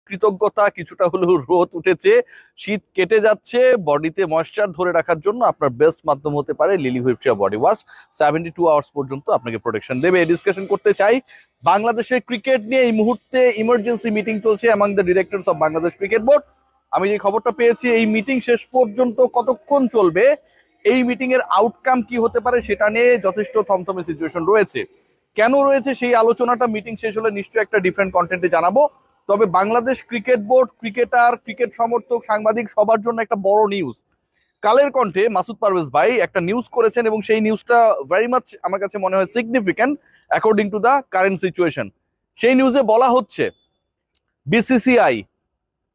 কৃতজ্ঞতা, কিছুটা হলেও রোদ উঠেছে, শীত কেটে যাচ্ছে, বডিতে ময়েশ্চার ধরে রাখার জন্য আপনার বেস্ট মাধ্যম হতে পারে লিলি হুইপশিয়া বডি ওয়াশ। 72 আওয়ার্স পর্যন্ত আপনাকে প্রোটেকশন দেবে। ডিসকাশন করতে চাই বাংলাদেশের ক্রিকেট নিয়ে। এই মুহূর্তে ইমার্জেন্সি মিটিং চলছে among the directors of Bangladesh cricket board. আমি যে খবরটা পেয়েছি, এই মিটিং শেষ পর্যন্ত কতক্ষণ চলবে, এই মিটিং এর আউটকাম কি হতে পারে সেটা নিয়ে যথেষ্ট থমথমে সিচুয়েশন রয়েছে। কেন রয়েছে সেই আলোচনাটা মিটিং শেষ হলে নিশ্চয়ই একটা ডিফারেন্ট কন্টেন্টে জানাবো। তবে Bangladesh cricket board, cricketer, cricket সমর্থক, সাংবাদিক সবার জন্য একটা বড় নিউজ। কালের কণ্ঠে মাসুদ পারভেজ ভাই একটা নিউজ করেছেন এবং সেই নিউজটা ভেরি মাচ আমার কাছে মনে হয় significant according to the current situation. সেই নিউজে বলা হচ্ছে BCCI,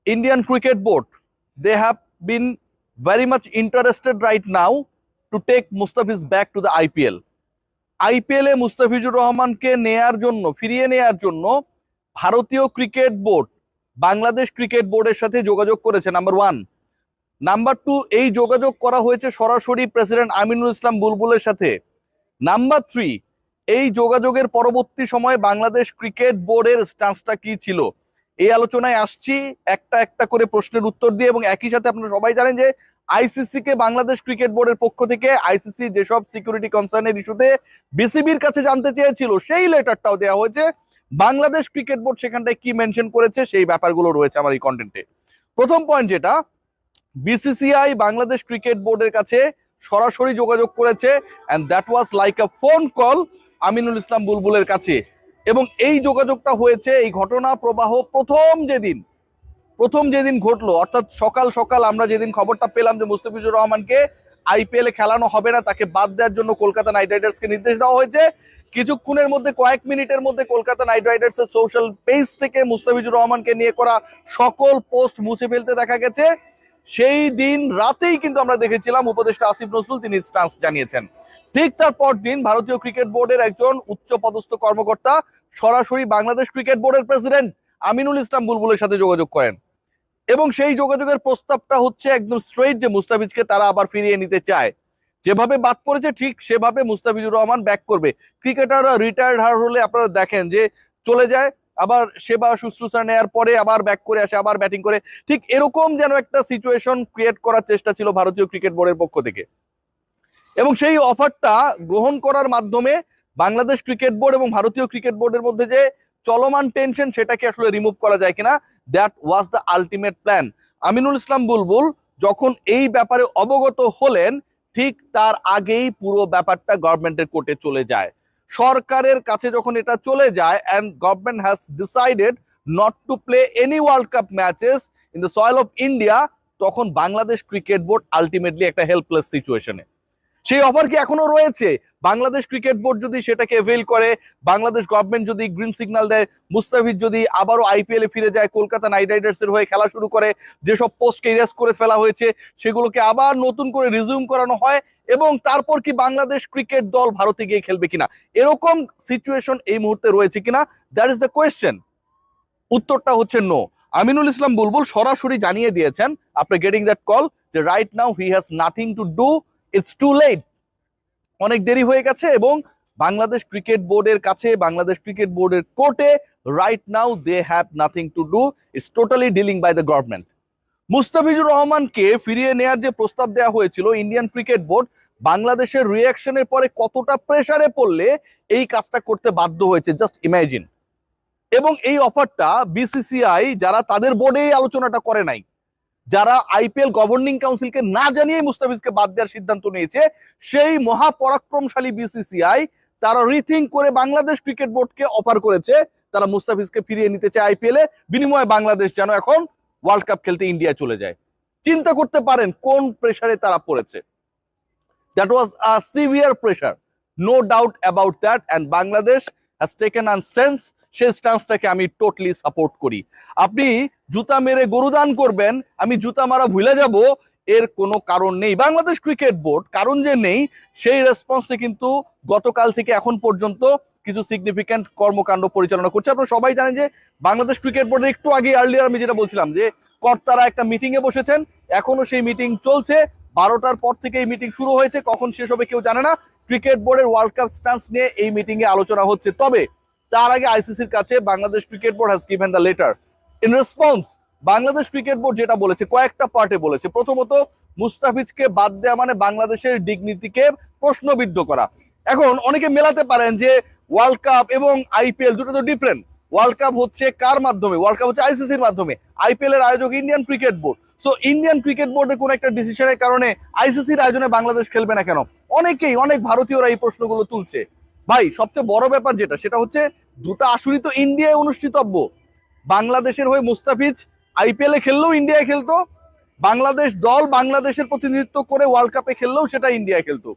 Indian Cricket Board, they have been very much interested right now to take Mustafiz back to the IPL. IPL এ মুস্তাফিজুর রহমানকে নেয়ার জন্য, ফিরিয়ে নেয়ার জন্য ভারতীয় ক্রিকেট বোর্ড বাংলাদেশ ক্রিকেট বোর্ডের সাথে যোগাযোগ করেছে, নাম্বার 1। নাম্বার 2, এই যোগাযোগ করা হয়েছে সরাসরি প্রেসিডেন্ট আমিনুল ইসলাম বুলবুলের সাথে। নাম্বার 3, এই যোগাযোগের পরবর্তী সময়ে বাংলাদেশ ক্রিকেট বোর্ডের স্ট্যান্সটা কি ছিল, এই আলোচনায় আসছি একটা একটা করে প্রশ্নের উত্তর দিয়ে। এবং একই সাথে আপনারা সবাই জানেন যে আইসিসি কে বাংলাদেশ ক্রিকেট বোর্ডের পক্ষ থেকে আইসিসি যেসব সিকিউরিটি কনসার্নের ইস্যুতে বিসিবির কাছে জানতে চেয়েছিল সেই লেটারটাও দেওয়া হয়েছে। বাংলাদেশ ক্রিকেট বোর্ড সেখানটায় কি মেনশন করেছে সেই ব্যাপারগুলো রয়েছে আমার এই কন্টেন্টে। প্রথম পয়েন্ট যেটা, বিসিসিআই বাংলাদেশ ক্রিকেট বোর্ডের কাছে সরাসরি যোগাযোগ করেছে and that was like a phone call Aminul Islam বুলবুলের কাছে। এবং এই যোগাযোগটা হয়েছে, এই ঘটনা প্রবাহ প্রথম যেদিন ঘটলো, অর্থাৎ সকাল সকাল আমরা যেদিন খবরটা পেলাম যে মুস্তাফিজুর রহমানকে আইপিএল এ খেলানো হবে না, তাকে বাদ দেওয়ার জন্য কলকাতা নাইট রাইডার্সকে নির্দেশ দেওয়া হয়েছে, কিছুক্ষণের মধ্যে, কয়েক মিনিটের মধ্যে কলকাতা নাইট রাইডার্সের সোশ্যাল পেজ থেকে মুস্তাফিজুর রহমানকে নিয়ে করা সকল পোস্ট মুছে ফেলতে দেখা গেছে। সেই দিন রাতেই কিন্তু আমরা দেখেছিলাম উপদেষ্টা আসিফ নজরুল তিনি স্ট্যান্স জানিয়েছেন। ঠিক তার পর দিন ভারতীয় ক্রিকেট বোর্ডের একজন উচ্চ পদস্থ কর্মকর্তা সরাসরি বাংলাদেশ ক্রিকেট বোর্ডের প্রেসিডেন্ট আমিনুল ইসলাম বুলবুলের সাথে যোগাযোগ করেন এবং সেই যোগাযোগের প্রস্তাবটা হচ্ছে একদম স্ট্রেইট যে মুস্তাফিজকে তারা আবার ফিরিয়ে নিতে চায়। যেভাবে বাদ পড়েছে ঠিক সেভাবে মুস্তাফিজুর রহমান ব্যাক করবে। ক্রিকেটাররা রিটায়ার্ড হলে আপনারা দেখেন যে চলে যায়, আবার সেবা শুশ্রূষা নেওয়ার পরে আবার ব্যাক করে আসে, আবার ব্যাটিং করে। ঠিক এরকম যেন একটা সিচুয়েশন ক্রিয়েট করার চেষ্টা ছিল ভারতীয় ক্রিকেট বোর্ডের পক্ষ থেকে। এবং সেই অফারটা গ্রহণ করার মাধ্যমে বাংলাদেশ ক্রিকেট বোর্ড এবং ভারতীয় ক্রিকেট বোর্ডের মধ্যে যে চলমান টেনশন সেটাকে আসলে রিমুভ করা যায় কিনা, that was the ultimate plan. Aminul Islam Bulbul যখন এই ব্যাপারে অবগত হলেন, ঠিক তার আগেই পুরো ব্যাপারটা গভর্নমেন্টের কোর্টে চলে যায়। সরকারের কাছে যখন এটা চলে যায় and government has decided not to play any world cup matches in the soil of India, তখন বাংলাদেশ ক্রিকেট বোর্ড আলটিমেটলি একটা হেল্পলেস সিচুয়েশনে। সেই অফার কি এখনো রয়েছে? বাংলাদেশ ক্রিকেট বোর্ড যদি সেটাকে এভেল করে, বাংলাদেশ গভর্নমেন্ট যদি গ্রিন সিগন্যাল দেয়, মুস্তাফিজ যদি আবারও আইপিএল এ ফিরে যায়, কলকাতা নাইট রাইডার্সের হয়ে খেলা শুরু করে, যেসব পোস্টকে ইরেজ করে ফেলা হয়েছে সেগুলোকে আবার নতুন করে রিজিউম করানো হয়, এবং তারপর কি বাংলাদেশ ক্রিকেট দল ভারতে গিয়ে খেলবে কিনা, এরকম সিচুয়েশন এই মুহূর্তে রয়েছে কিনা, দ্যাট ইজ দ্য কোয়েশ্চেন। উত্তরটা হচ্ছে নো। আমিনুল ইসলাম বুলবুল সরাসরি জানিয়ে দিয়েছেন আপনি গেটিং দ্যাট কল যে right now he has nothing to do, it's too late, অনেক দেরি হয়ে গেছে। এবং বাংলাদেশ ক্রিকেট বোর্ডের কাছে, বাংলাদেশ ক্রিকেট বোর্ডের কোর্টে right now they have nothing to do, it's totally dealing by the government. Mustafizur রহমানকে ফিরিয়ে নেয়ার যে প্রস্তাব দেওয়া হয়েছিল, ইন্ডিয়ান ক্রিকেট বোর্ড বাংলাদেশের রিয়াকশনের পরে কতটা প্রেসারে পড়লে এই কাজটা করতে বাধ্য হয়েছে, জাস্ট ইমাজিন। এবং এই অফারটা বিসিসিআই যারা তাদের বোর্ডে আলোচনাটা করে নাই, যারা আইপিএল গভর্নিং কাউন্সিলকে না জানিয়ে মুস্তাফিজকে বাদ দেওয়ার সিদ্ধান্ত নিয়েছে, সেই মহাপরাক্রমশালী বিসিসিআই তারা রিথিং করে বাংলাদেশ ক্রিকেট বোর্ডকে অফার করেছে তারা মুস্তাফিজকে ফিরিয়ে নিতে চায় আইপিএল এ, বিনিময়ে বাংলাদেশ যেন এখন ওয়ার্ল্ড কাপ খেলতে ইন্ডিয়া চলে যায়। চিন্তা করতে পারেন কোন প্রেসারে তারা পড়েছে। That was a severe pressure, no doubt about that, and Bangladesh has taken an stance. সেই স্ট্যান্সটাকে আমি টোটালি সাপোর্ট করি। আপনি জুতা মেরে গরুদান করবেন, আমি জুতা মারা ভুলে যাব, এর কোনো কারণ নেই। বাংলাদেশ ক্রিকেট বোর্ড কারণ যে নেই সেই রেসপন্সে কিন্তু গতকাল থেকে এখন পর্যন্ত কিছু সিগনিফিক্যান্ট কর্মকাণ্ড পরিচালনা করছে। আপনারা সবাই জানেন যে বাংলাদেশ ক্রিকেট বোর্ডের একটু আগে আর্লিয়ার আমি যেটা বলছিলাম যে কর্তারা একটা মিটিং এ বসেছেন, এখনো সেই মিটিং চলছে। 12টার পর থেকে এই মিটিং শুরু হয়েছে, কখন শেষ হবে কেউ জানে না। ক্রিকেট বোর্ডের ওয়ার্ল্ড কাপ স্ট্যান্স নিয়ে এই মিটিং এ আলোচনা হচ্ছে। তবে তার আগে আইসিসির কাছে Bangladesh cricket board has given the letter in response Bangladesh cricket board যেটা বলেছে, কয়েকটা পার্টে বলেছে। প্রথমত, মুস্তাফিজকে বাদ দেওয়া মানে বাংলাদেশের ডিগনিটিকে প্রশ্নবিদ্ধ করা। এখন অনেকে মেলাতে পারেন যে ওয়ার্ল্ড কাপ এবং আইপিএল দুটো তো ডিফারেন্ট। ওয়ার্ল্ড কাপ হচ্ছে কার মাধ্যমে? ওয়ার্ল্ড কাপ হচ্ছে আইসিসির মাধ্যমে। আইপিএল এর আয়োজক Indian cricket board. So Indian cricket বোর্ডের কোন একটা ডিসিশনের কারণে আইসিসির আয়োজনে বাংলাদেশ খেলবে না কেন? অনেক ভারতীয়রা এই প্রশ্নগুলো তুলছে। ভাই, সবচেয়ে বড় ব্যাপার যেটা, সেটা হচ্ছে দুটো আসরই তো ইন্ডিয়ায় অনুষ্ঠিতব্য। বাংলাদেশের হয়ে মুস্তাফিজ আইপিএল এ খেললেও ইন্ডিয়ায় খেলতো, বাংলাদেশ দল বাংলাদেশের প্রতিনিধিত্ব করে ওয়ার্ল্ড কাপে খেললেও সেটা ইন্ডিয়ায় খেলতো।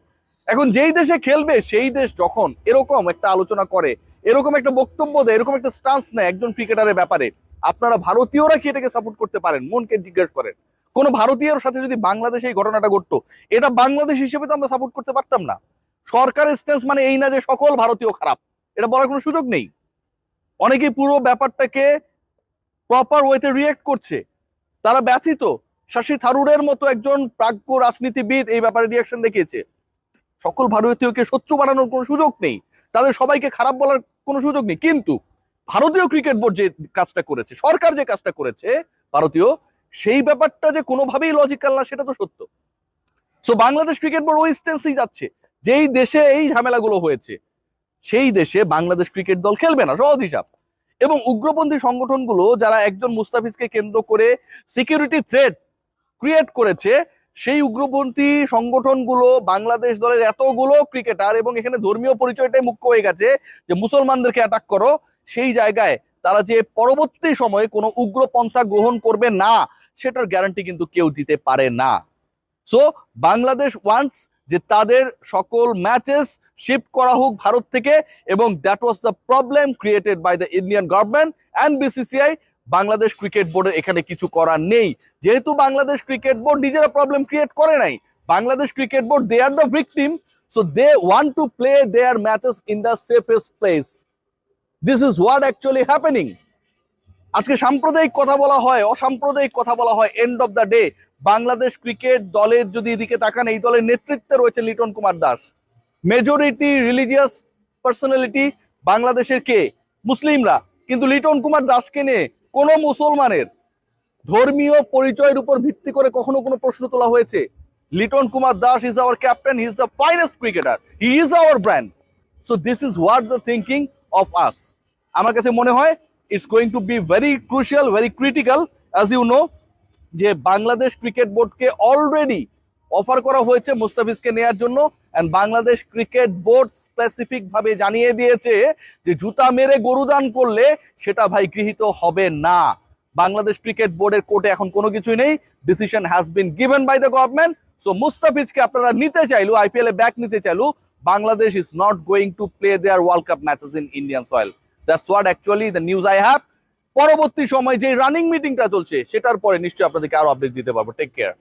এখন যেই দেশে খেলবে সেই দেশ যখন এরকম একটা আলোচনা করে, এরকম একটা বক্তব্য দেয়, এরকম একটা স্টান্স নেয় একজন ক্রিকেটারের ব্যাপারে, আপনারা ভারতীয়রা কি এটাকে সাপোর্ট করতে পারেন? মনকে জিজ্ঞেস করেন। কোন ভারতীয়র সাথে যদি বাংলাদেশে এই ঘটনাটা ঘটতো, এটা বাংলাদেশ হিসেবে তো আমরা সাপোর্ট করতে পারতাম না। সরকারের স্ট্যান্স মানে এই না যে সকল ভারতীয় খারাপ, এটা বলার কোনো সুযোগ নেই। অনেকেই পুরো ব্যাপারটাকে প্রপার ওয়েতে রিয়েক্ট করছে, তারা ব্যথিত। শশী থারুরের মতো একজন প্রাজ্ঞ রাজনীতিবিদ এই ব্যাপারে রিয়াকশন দেখিয়েছে। সকল ভারতীয়কে শত্রু বানানোর কোনো সুযোগ নেই, তাদের সবাইকে খারাপ বলার কোনো সুযোগ নেই। কিন্তু ভারতীয় ক্রিকেট বোর্ড যে কাজটা করেছে, সরকার যে কাজটা করেছে ভারতীয়, সেই ব্যাপারটা যে কোনোভাবেই লজিক্যাল না সেটা তো সত্য। সো বাংলাদেশ ক্রিকেট বোর্ড ওই স্টেন্সেই যাচ্ছে, যেই দেশে এই ঝামেলাগুলো হয়েছে সেই দেশে বাংলাদেশ ক্রিকেট দল খেলবে না, সহজ হিসাব। এবং উগ্রপন্থী সংগঠনগুলো যারা একজন মুস্তাফিজকে কেন্দ্র করে সিকিউরিটি থ্রেট ক্রিয়েট করেছে, সেই উগ্রপন্থী সংগঠনগুলো বাংলাদেশ দলের এতগুলো ক্রিকেটার, এবং এখানে ধর্মীয় পরিচয়টাই মুখ্য হয়ে গেছে যে মুসলমানদেরকে অ্যাটাক করো, সেই জায়গায় তারা যে পরবর্তী সময়ে কোনো উগ্রপন্থা গ্রহণ করবে না সেটার গ্যারান্টি কিন্তু কেউ দিতে পারে না। সো বাংলাদেশ ওয়ান্টস যে তাদের সকল ম্যাচেস শিফট করা হোক ভারত থেকে, এবং that was the problem created by the Indian government and BCCI. Bangladesh cricket বোর্ডের এখানে কিছু করার নেই, যেহেতু বাংলাদেশ ক্রিকেট বোর্ড নিজেরা প্রবলেম ক্রিয়েট করে নাই। Bangladesh cricket board, they are the victim, so they want to play their matches in the safest place. This is what actually happening. আজকে সাম্প্রদায়িক কথা বলা হয়, অসাম্প্রদায়িক কথা বলা হয়, end of the day Bangladesh cricket দলের যদি এদিকে তাকান, এই দলের নেতৃত্বে রয়েছে Liton Kumar Das. Majority religious personality বাংলাদেশের কে? মুসলিমরা। কিন্তু লিটন কুমার দাসকে নিয়ে কোন মুসলমানের ধর্মীয় পরিচয়ের উপর ভিত্তি করে কখনো কোনো প্রশ্ন তোলা হয়েছে? Liton Kumar Das is our captain, he is the finest cricketer, he is our brand. So this is what the thinking of us. আমার কাছে মনে হয় it's going to be very crucial, very critical, as you know, যে Bangladesh cricket বোর্ডকে already offer করা হয়েছে মুস্তাফিজকে নেয়ার জন্য, end Bangladesh cricket board specific ভাবে জানিয়ে দিয়েছে যে জুতা মেরে গরুদান করলে সেটা ভাই গৃহীত হবে না। বাংলাদেশ ক্রিকেট বোর্ডের কোর্টে এখন কোনো কিছুই নেই, decision has been given by the government. So মুস্তাফিজকে আপনারা নিতে চাইলো, আইপিএল এ ব্যাক নিতে চাইলো, Bangladesh is not going to play their world cup matches in Indian soil. That's what actually the news I have. পরবর্তী সময় যে রানিং মিটিংটা চলছে সেটার পরে নিশ্চয়ই আপনাদেরকে আরো আপডেট দিতে পারবো। Take care.